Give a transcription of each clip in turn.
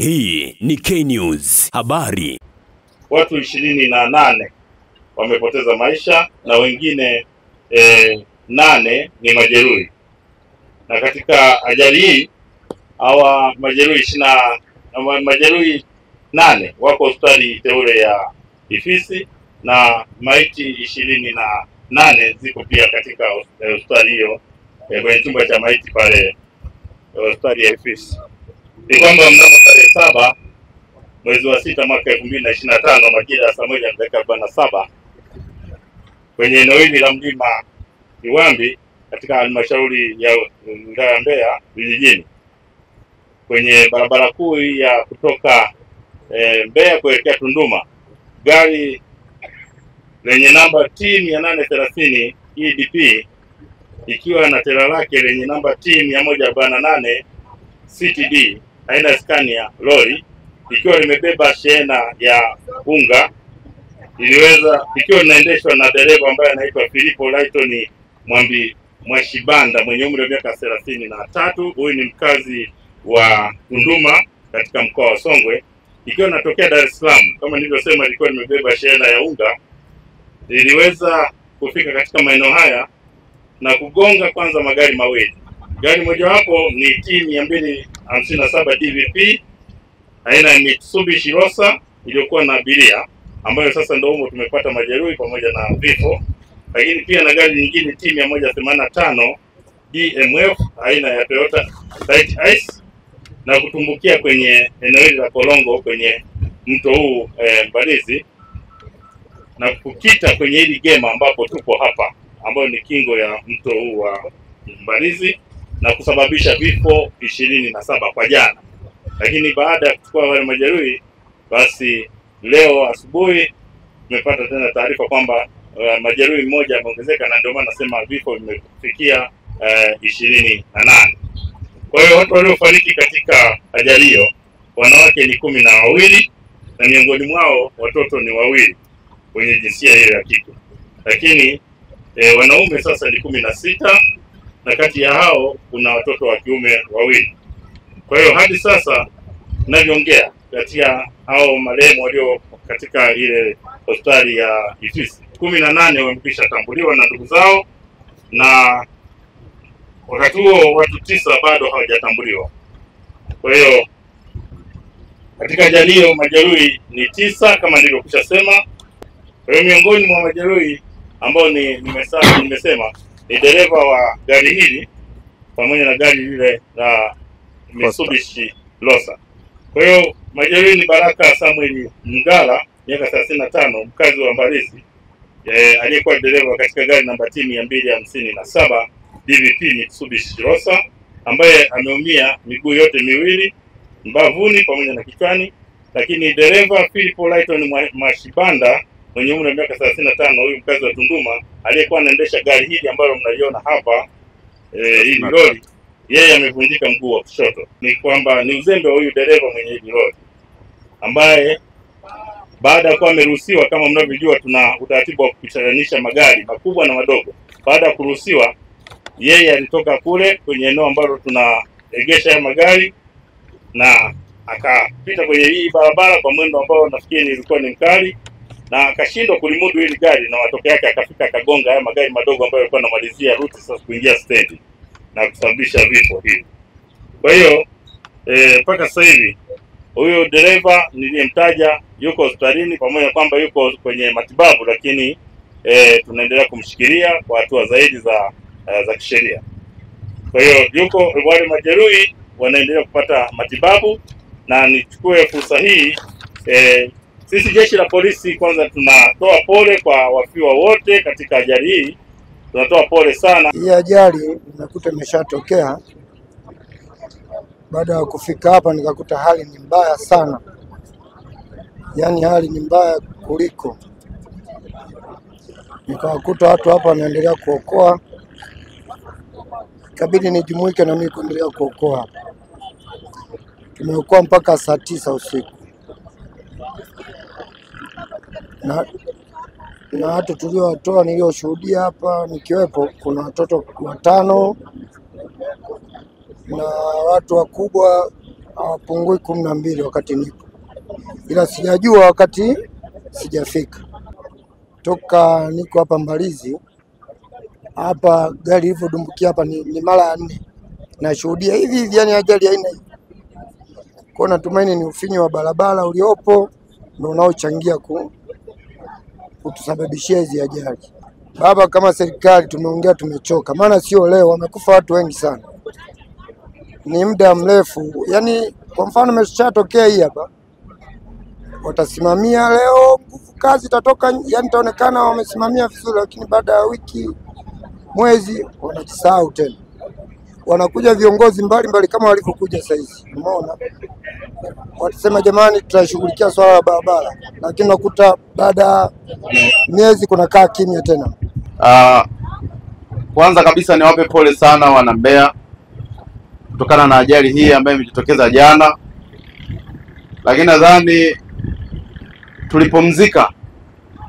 Hii ni K-News habari. Watu 28 wamepoteza maisha na wengine 8 ni majeruhi. Na katika ajali hii hawa majeruhi 8 wako hospitali teule ya Ifisi na maiti 28 ziko pia katika hospitali hiyo kwenye chumba cha maiti pale hospitali ya Ifisi. Ni kwamba mnamo tarehe 7 mwezi wa 6 mwaka 2025 majira ya saa 1:47 kwenye eneo hili la mlima Iwambi katika halmashauri ya wilaya Mbeya vijijini, kwenye barabara kuu ya kutoka Mbeya kuelekea Tunduma, gari lenye namba T830 EDP ikiwa na tela lake lenye namba T148 CTD aina ya Scania lori ikiwa limebeba shehena ya unga ikiwa linaendeshwa na dereva ambaye anaitwa Philipo Lighton Mwashibanda mwenye umri wa miaka 33. Huyu ni mkazi wa Tunduma katika mkoa wa Songwe, ikiwa natokea Dar es Salaam. Kama nilivyosema, ilikuwa limebeba shehena ya unga. Iliweza kufika katika maeneo haya na kugonga kwanza magari mawili. Gari mojawapo ni T257 DVP aina ya Mitsubishi Rosa iliyokuwa na abiria, ambayo sasa ndio humo tumepata majeruhi pamoja na vifo. Lakini pia na gari nyingine T185 DMF aina ya Toyota Light Ice na kutumbukia kwenye eneo hili la Kolongo kwenye mto huu Mbalizi na kukita kwenye hili gema ambapo tupo hapa, ambayo ni kingo ya mto huu wa Mbalizi na kusababisha vifo 27 kwa jana. Lakini baada ya kuchukua wale majeruhi, basi leo asubuhi tumepata tena taarifa kwamba majeruhi mmoja ameongezeka, na ndio maana nasema vifo vimefikia 28. Kwa hiyo watu waliofariki katika ajali hiyo, wanawake ni 12 na miongoni mwao watoto ni 2 wenye jinsia hiyo ya kike. Lakini wanaume sasa ni 16 na kati ya hao kuna watoto wa kiume 2. Kwa hiyo hadi sasa ninavyoongea, kati ya hao marehemu walio katika ile hospitali ya Ifisi 18 wamekwisha tambuliwa na ndugu zao, na wakati huo watu 9 bado hawajatambuliwa. Kwa hiyo katika ajali hiyo majeruhi ni 9 kama nilivyokwisha sema. Kwa hiyo miongoni mwa majeruhi ambao nimesema ni dereva wa gari hili pamoja na gari lile la Mitsubishi Rosa. Kwa hiyo majeruhi ni Baraka Samuel Mgala miaka 35 mkazi wa Mbalizi, aliyekuwa dereva katika gari namba T257 DVP Mitsubishi Rosa, ambaye ameumia miguu yote miwili, mbavuni pamoja na kichwani. Lakini dereva Philipo Lighton Mwashibanda mwenye umri wa miaka 35, huyu mkazi wa Tunduma, aliyekuwa anaendesha gari hili ambalo mnaliona hapa, hii lori, yeye amevunjika mguu wa kushoto. Ni kwamba ni uzembe wa huyu dereva mwenye hili lori, ambaye baada ya kuwa ameruhusiwa, kama mnavyojua tuna utaratibu wa kupitishanisha magari makubwa na madogo. Baada ya kuruhusiwa, yeye alitoka kule kwenye eneo ambalo tunaegesha magari na akapita kwenye hii barabara kwa mwendo ambao nafikiri ilikuwa ni mkali, na akashindwa kulimudu hili gari, na matokeo yake akafika akagonga haya magari madogo ambayo yalikuwa yanamalizia ruti sasa kuingia stendi na kusababisha vifo hivi. Kwa hiyo mpaka sasa hivi huyo dereva niliyemtaja yuko hospitalini, pamoja kwamba yuko kwenye matibabu, lakini tunaendelea kumshikilia kwa hatua zaidi za kisheria. Kwa hiyo wale majeruhi wanaendelea kupata matibabu, na nichukue fursa hii sisi jeshi la polisi kwanza tunatoa pole kwa wafiwa wote katika ajali hii. Tunatoa pole sana. Hii ajali nimekuta imeshatokea. Baada ya kufika hapa nikakuta hali ni mbaya sana, yaani hali ni mbaya kuliko. Nikawakuta watu hapa wanaendelea kuokoa, ikabidi nijumuike na mimi kuendelea kuokoa. Tumeokoa mpaka saa 9 usiku. Na watu tuliowatoa nilioshuhudia hapa nikiwepo, kuna watoto 5 na watu wakubwa hawapungui 12 wakati nipo, ila sijajua wakati sijafika. Toka niko hapa Mbalizi, hapa gari ilivyodumbukia hapa ni mara ya 4 nashuhudia hivi, yani ajali haina hivi. Kwa natumaini ni ufinyo wa barabara uliopo ndio unaochangia kutusababishia hizi ajali. Baba, kama serikali tumeongea, tumechoka, maana sio leo, wamekufa watu wengi sana, ni muda mrefu. Yani kwa mfano imeshatokea hii hapa, watasimamia leo, nguvu kazi itatoka, yani itaonekana wamesimamia vizuri, lakini baada ya wiki, mwezi wanajisahau tena. Wanakuja viongozi mbalimbali kama walivyokuja sasa hizi, umeona, watasema jamani tutashughulikia swala la barabara, lakini nakuta baada ya miezi kunakaa kimya tena. Kwanza kabisa niwape pole sana wana Mbeya kutokana na ajali hii ambayo imejitokeza jana, lakini nadhani tulipumzika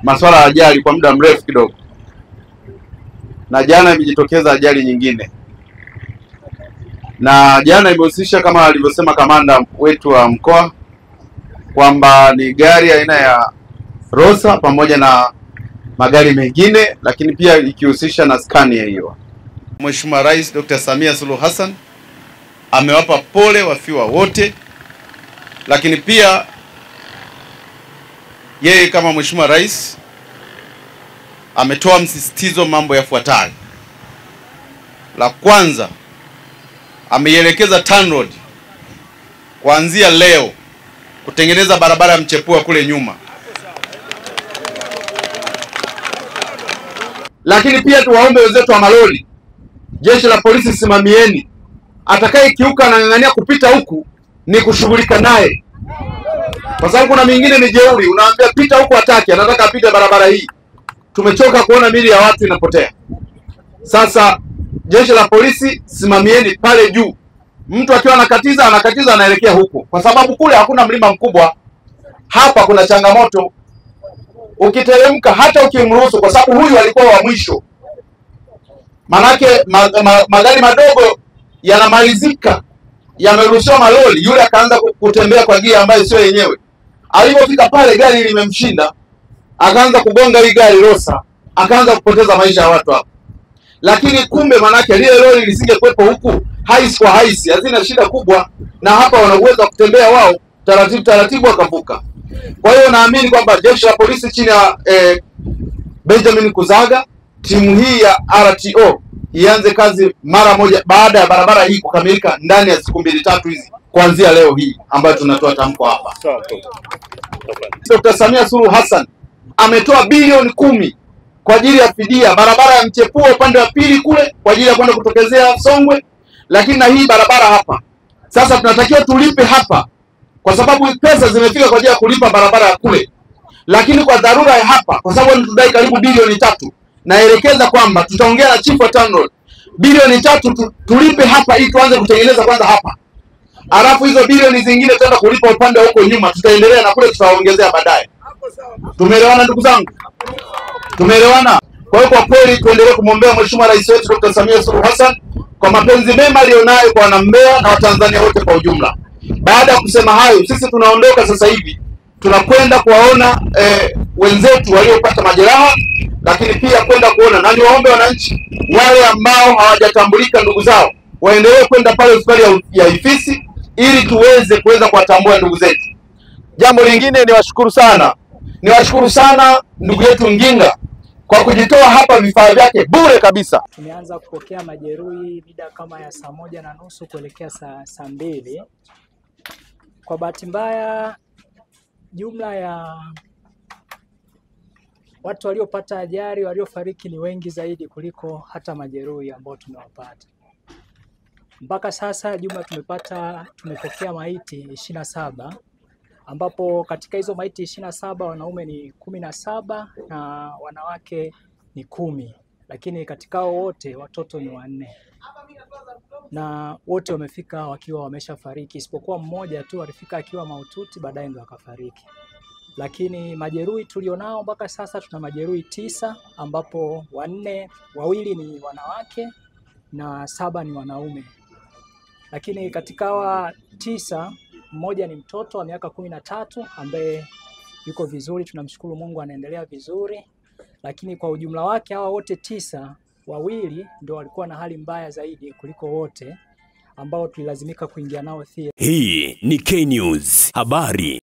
masuala ya ajali kwa muda mrefu kidogo, na jana imejitokeza ajali nyingine, na jana imehusisha kama alivyosema kamanda wetu wa mkoa kwamba ni gari aina ya Rosa pamoja na magari mengine, lakini pia ikihusisha na Scania hiyo. Mheshimiwa Rais Dr. Samia Suluhu Hassan amewapa pole wafiwa wote, lakini pia yeye kama Mheshimiwa Rais ametoa msisitizo mambo yafuatayo. La kwanza, ameielekeza TANROADS kuanzia leo kutengeneza barabara ya mchepua kule nyuma. Lakini pia tuwaombe wenzetu wa malori, jeshi la polisi, simamieni. Atakaye kiuka na ng'ang'ania kupita huku ni kushughulika naye, kwa sababu kuna mingine ni jeuri, unaambia pita huku, hataki, anataka apite barabara hii. Tumechoka kuona mili ya watu inapotea. Sasa jeshi la polisi, simamieni pale juu. Mtu akiwa anakatiza anaelekea huko, kwa sababu kule hakuna mlima mkubwa. Hapa kuna changamoto, ukiteremka hata ukimruhusu, kwa sababu huyu alikuwa wa mwisho. Manake magari madogo yanamalizika, yameruhusiwa malori, yule akaanza kutembea kwa gia ambayo sio yenyewe. Alipofika pale gari limemshinda, akaanza kugonga hii gari Rosa, akaanza kupoteza maisha ya watu hapo. Lakini kumbe manake lile lori lisingekuwepo huku, haisi kwa haisi hazina shida kubwa, na hapa wana uwezo wa kutembea wao taratibu wakavuka. Kwa hiyo naamini kwamba jeshi la polisi chini ya Benjamin Kuzaga, timu hii ya RTO ianze kazi mara moja baada ya barabara hii kukamilika ndani ya siku 2-3 hizi kuanzia leo hii ambayo tunatoa tamko hapa. Dr. Samia Suluhu Hassan ametoa bilioni 10 kwa ajili ya fidia barabara ya mchepuo upande wa pili kule kwa ajili ya kwenda kutokezea Songwe, lakini na hii barabara hapa. Sasa tunatakiwa tulipe hapa kwa sababu pesa zimefika kwa ajili ya kulipa barabara ya kule. Lakini kwa dharura ya hapa, kwa sababu tunadai karibu bilioni 3, naelekeza kwamba tutaongea na chief wa TANROADS, bilioni 3 tulipe hapa ili tuanze kutengeneza kwanza hapa. Alafu hizo bilioni zingine tutaenda kulipa upande wa huko nyuma, tutaendelea na kule tutaongezea baadaye. Tumeelewana ndugu zangu? Tumeelewana? Kwa hiyo kwa kweli tuendelee kumwombea Mheshimiwa Rais wetu Dr. Samia Suluhu Hassan kwa mapenzi mema alionayo kwa wana Mbeya na Watanzania wote kwa ujumla. Baada ya kusema hayo, sisi tunaondoka sasa hivi, tunakwenda kuwaona wenzetu waliopata majeraha, lakini pia kwenda kuona, na niwaombe wananchi wale ambao hawajatambulika ndugu zao waendelee kwenda pale hospitali ya Ifisi ili tuweze kuwatambua ndugu zetu. Jambo lingine, niwashukuru sana ndugu yetu Nginga kwa kujitoa hapa, vifaa vyake bure kabisa. Tumeanza kupokea majeruhi mida kama ya 1:30 kuelekea saa 2. Kwa bahati mbaya, jumla ya watu waliopata ajali waliofariki ni wengi zaidi kuliko hata majeruhi ambao tumewapata. Mpaka sasa jumla tumepokea maiti 27, ambapo katika hizo maiti 27 wanaume ni 17 na wanawake ni 10, lakini katika hao wote watoto ni 4. Na wote wamefika wakiwa wameshafariki, isipokuwa mmoja tu alifika akiwa mahututi, baadaye ndo akafariki. Lakini majeruhi tulionao mpaka sasa tuna majeruhi 9, ambapo 2 ni wanawake na 7 ni wanaume. lakini katika hawa 9 mmoja ni mtoto wa miaka 13 ambaye yuko vizuri, tunamshukuru Mungu anaendelea vizuri. Lakini kwa ujumla wake hawa wote 9, 2 ndio walikuwa na hali mbaya zaidi kuliko wote ambao tulilazimika kuingia nao theater. Hii ni K News habari.